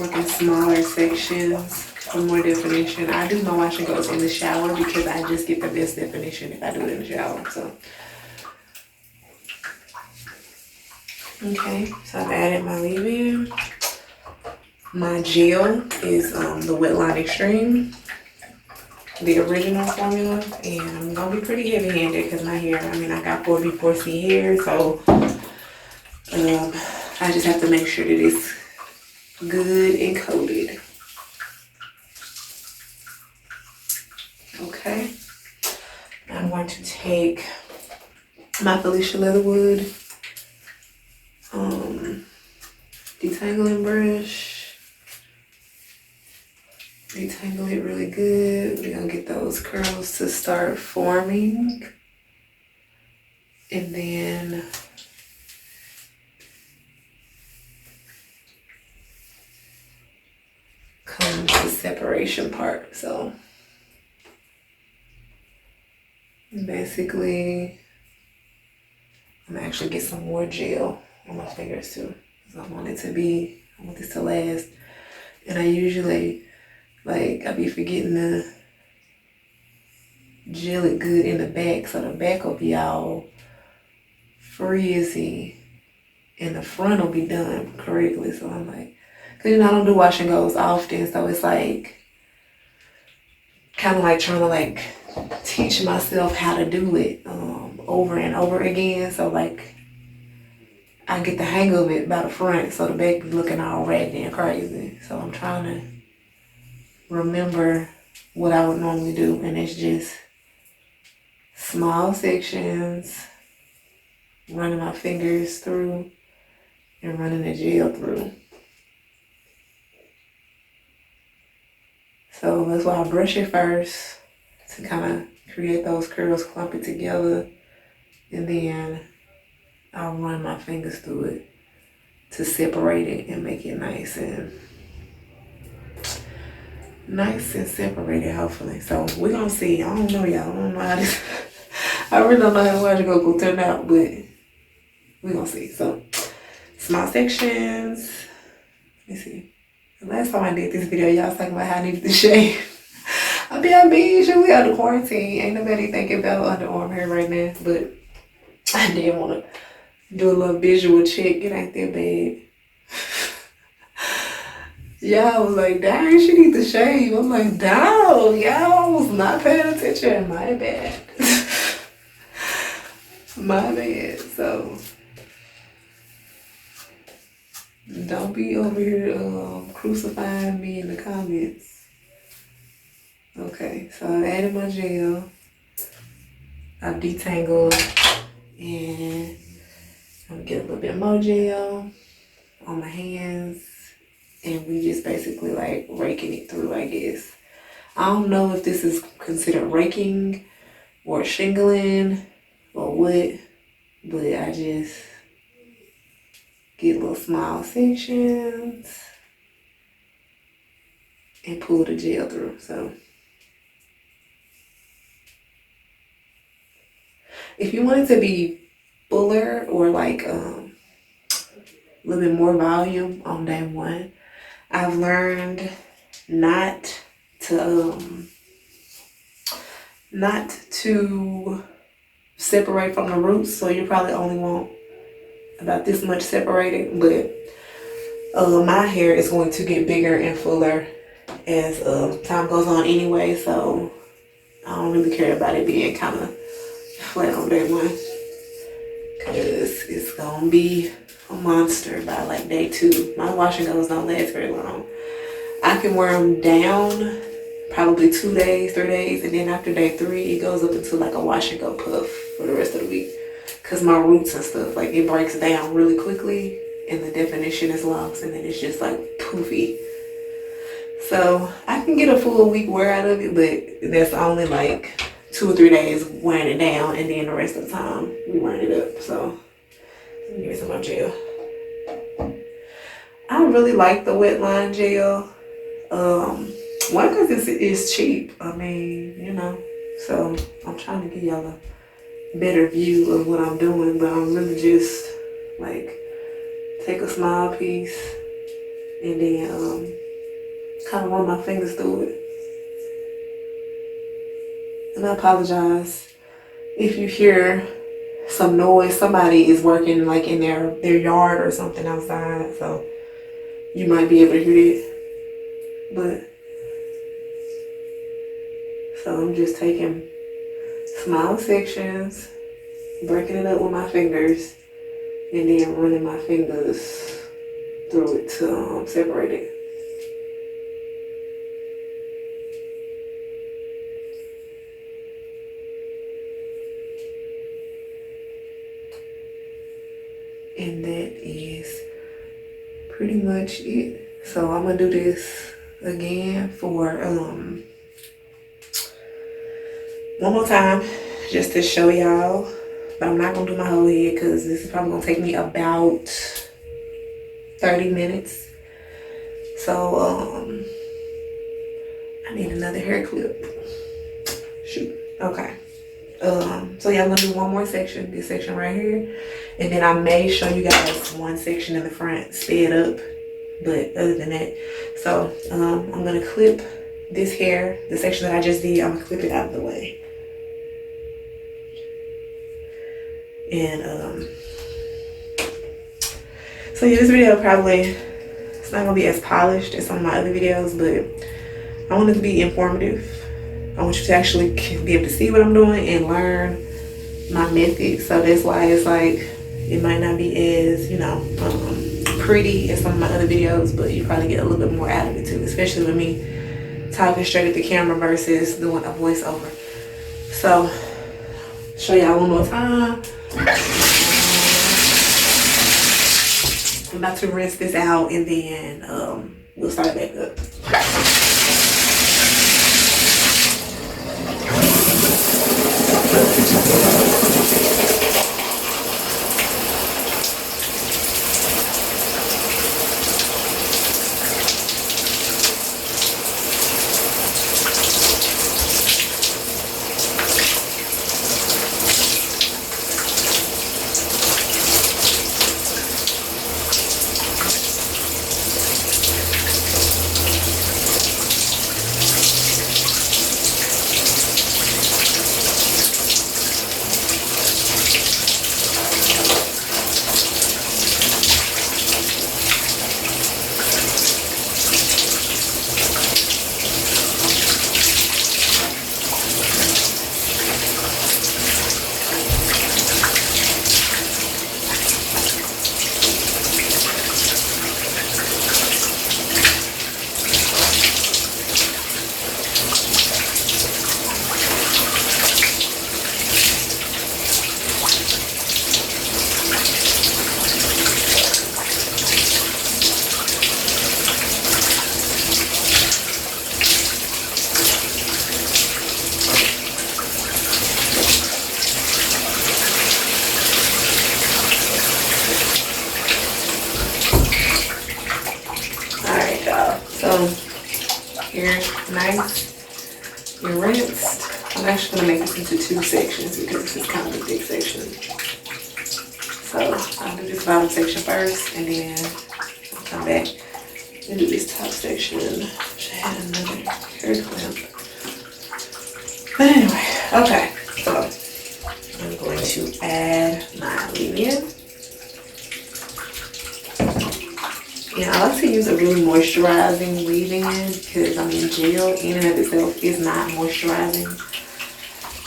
like in smaller sections for more definition. I do my wash and goes in the shower because I just get the best definition if I do it in the shower. So okay, so I've added my leave-in. My gel is the Wetline Extreme, the original formula, and I'm gonna be pretty heavy-handed because my hair, I mean, I got 4B4C hair, so I just have to make sure that it's good and coated. Okay, I'm going to take my Felicia Leatherwood detangling brush, detangle it really good. We're gonna get those curls to start forming, and then comes the separation part. So basically, I'm gonna actually get some more gel on my fingers too, because I want this to last. And I usually, I be forgetting to gel it good in the back, so the back will be all frizzy and the front will be done correctly. So I'm like, because I don't do wash and goes often, so it's like kind of like trying to teach myself how to do it over and over again. So I get the hang of it by the front, so the back be looking all raggedy and crazy. So I'm trying to remember what I would normally do, and it's just small sections, running my fingers through and running the gel through. So that's why I brush it first to kind of create those curls, clump it together, and then I'll run my fingers through it to separate it and make it nice and separated, hopefully. So we're gonna see. I don't know, y'all. I don't know how this I really don't know how the wash and go will turn out, but we're gonna see. So small sections. Let me see. The last time I did this video, y'all was talking about how I needed to shave. I mean, we out of quarantine. Ain't nobody thinking about underarm hair right now, but I did want to do a little visual check. It ain't that bad. Y'all was like, dang, she need to shave. I'm like, dang, y'all was not paying attention. My bad. My bad. So don't be over here crucifying me in the comments. Okay, so I added my gel. I've detangled, and I'm gonna get a little bit more gel on my hands, and we just basically raking it through, I guess. I don't know if this is considered raking or shingling or what, but I just get little small sections and pull the gel through. So if you want it to be fuller or a little bit more volume on day one, I've learned not to separate from the roots, so you probably only want about this much separated, but my hair is going to get bigger and fuller as time goes on anyway, so I don't really care about it being kind of flat on day one, because it's gonna be a monster by day 2. My wash and goes don't last very long. I can wear them down probably 2 days, 3 days, and then after day 3, it goes up into a wash and go puff for the rest of the week. Cause my roots and stuff, it breaks down really quickly, and the definition is lost, and then it's just poofy. So I can get a full week wear out of it, but that's only 2 or 3 days wearing it down, and then the rest of the time we wearing it up. So give me some more gel. I really like the Wetline gel. One, because it's cheap. I mean, so I'm trying to give y'all a better view of what I'm doing, but I'm really just take a small piece and then kind of run my fingers through it. And I apologize if you hear some noise. Somebody is working like in their yard or something outside, so you might be able to hear it. But so I'm just taking small sections, breaking it up with my fingers, and then running my fingers through it to separate it. And that is pretty much it. So I'm gonna do this again for one more time just to show y'all, but I'm not gonna do my whole head because this is probably gonna take me about 30 minutes. So I need another hair clip. Shoot. Okay. So yeah, I'm gonna do one more section, this section right here, and then I may show you guys one section in the front sped up, but other than that, so I'm gonna clip this hair, the section that I just did. I'm gonna clip it out of the way, and so yeah, this video probably, it's not gonna be as polished as some of my other videos, but I want it to be informative. I want you to actually be able to see what I'm doing and learn my method. So that's why it's like, it might not be as, pretty as some of my other videos, but you probably get a little bit more out of it too, especially with me talking straight at the camera versus doing a voiceover. So, show y'all one more time. I'm about to rinse this out and then we'll start back up. Nice, you're rinsed. I'm actually gonna make this into two sections because this is kind of a big section. So I'll do this bottom section first, and then I'll come back and do this top section. Should have another hair clip. But anyway, okay. So I'm going to add my leave-in. Yeah, I like to use a really moisturizing leave-in because, gel in and of itself is not moisturizing.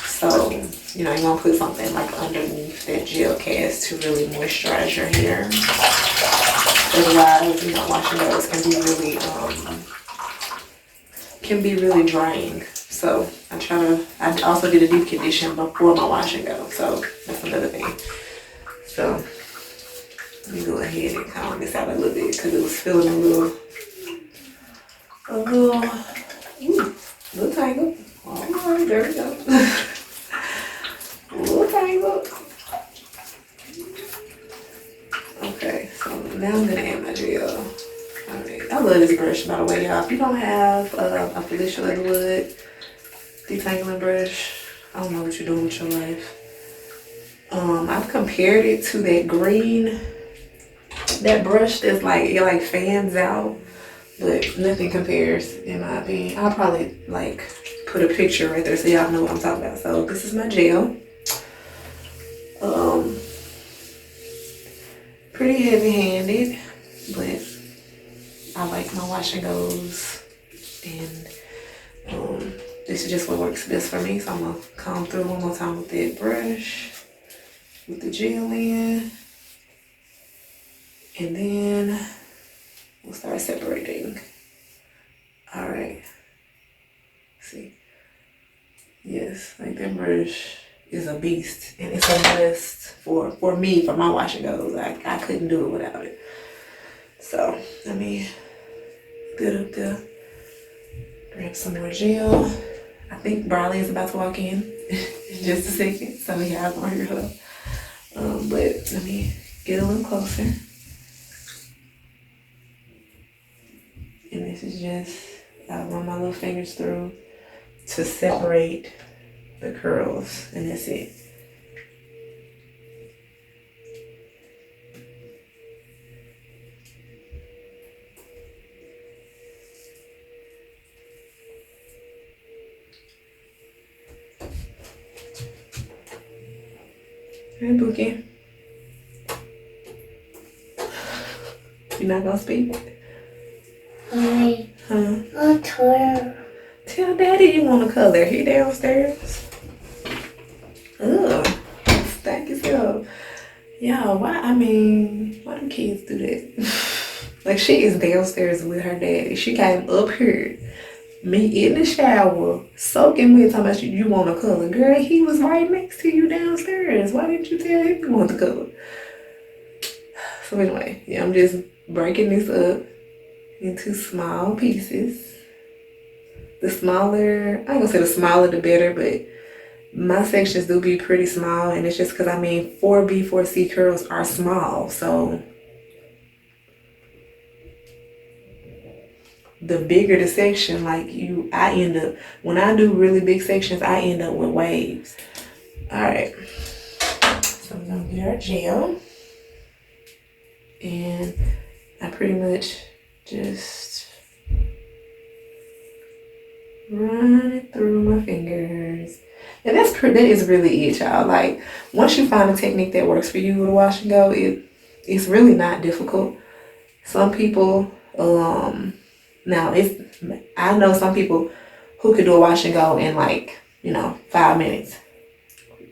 So, you want to put something like underneath that gel cast to really moisturize your hair. Otherwise, washing those can be really drying. So I also did a deep condition before my wash and go. So that's another thing. So let me go ahead and comb this out a little bit because it was feeling a little tangled. All right, there we go. A little tangled. Okay, so now I'm gonna add my gel. Alright, I love this brush, by the way, y'all. If you don't have a Felicia Leatherwood detangling brush, I don't know what you're doing with your life. I've compared it to that green that brush that's like, it like fans out, but nothing compares in my opinion. I'll probably like put a picture right there so y'all know what I'm talking about. So this is my gel. Pretty heavy handed, but I like my wash and goes, and this is just what works best for me. So I'm gonna comb through one more time with that brush, with the gel in, and then we'll start separating. All right, see, yes, like that brush is a beast, and it's a must for me, for my wash and goes. I couldn't do it without it. So let me get up there, grab some more gel. I think Briley is about to walk in in just a second, so yeah, I'm gonna hear her. But let me get a little closer. And this is just, I'll run my little fingers through to separate the curls, and that's it. Hey, Bookie. You're not gonna speak? Hi. Huh? I'll tell. Tell Daddy you want to color. He downstairs. Ugh. Thank you, so. Yeah, why do kids do that? Like, she is downstairs with her daddy. She came up here, me in the shower, soaking wet, talking about you want to color. Girl, he was right next to you downstairs. Why didn't you tell him you want to color? So anyway, yeah, I'm just breaking this up into small pieces. The smaller, I ain't gonna say the smaller the better, but my sections do be pretty small, and it's just because 4B, 4C curls are small, so the bigger the section, I end up, when I do really big sections, I end up with waves. All right, so we're gonna get our gel, and I pretty much just run it through my fingers. And that is really it, y'all. Like, once you find a technique that works for you with a wash and go, it's really not difficult. Some people, I know some people who could do a wash and go in 5 minutes.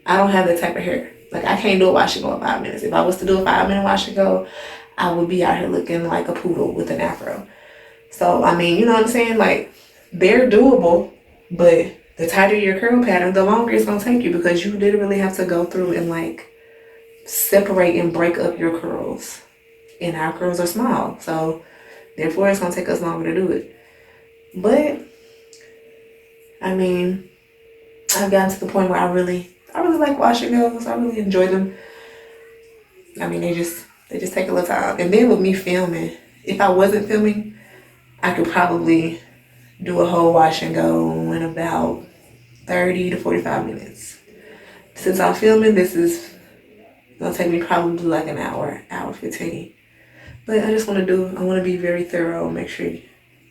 I don't have that type of hair. Like, I can't do a wash and go in 5 minutes. If I was to do a 5-minute wash and go, I would be out here looking like a poodle with an afro. So, you know what I'm saying? Like, they're doable, but the tighter your curl pattern, the longer it's gonna take you, because you literally have to go through and separate and break up your curls. And our curls are small, so therefore it's gonna take us longer to do it. But I've gotten to the point where I really like wash and goes. I really enjoy them. They just take a little time. And then with me filming, if I wasn't filming, I could probably do a whole wash and go in about 30 to 45 minutes. Since I'm filming, this is gonna take me probably like an hour 15. But I want to be very thorough, make sure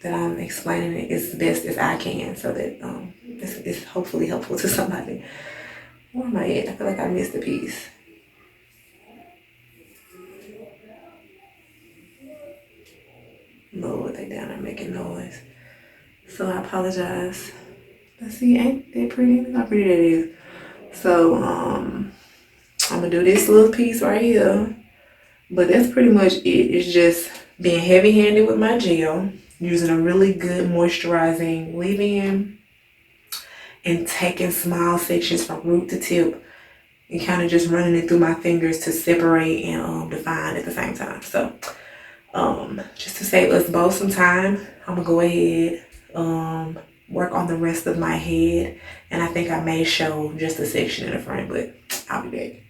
that I'm explaining it as best as I can, so that it's hopefully helpful to somebody. Where am I at? I feel like I missed a piece. Lord, they down there making noise. So I apologize. Let's see, ain't that pretty? Look how pretty that is. So I'm gonna do this little piece right here. But that's pretty much it. It's just being heavy-handed with my gel, using a really good moisturizing leave-in, and taking small sections from root to tip and kind of just running it through my fingers to separate and define at the same time. So just to save us both some time, I'm gonna go ahead, work on the rest of my head, and I think I may show just a section in the front, but I'll be back.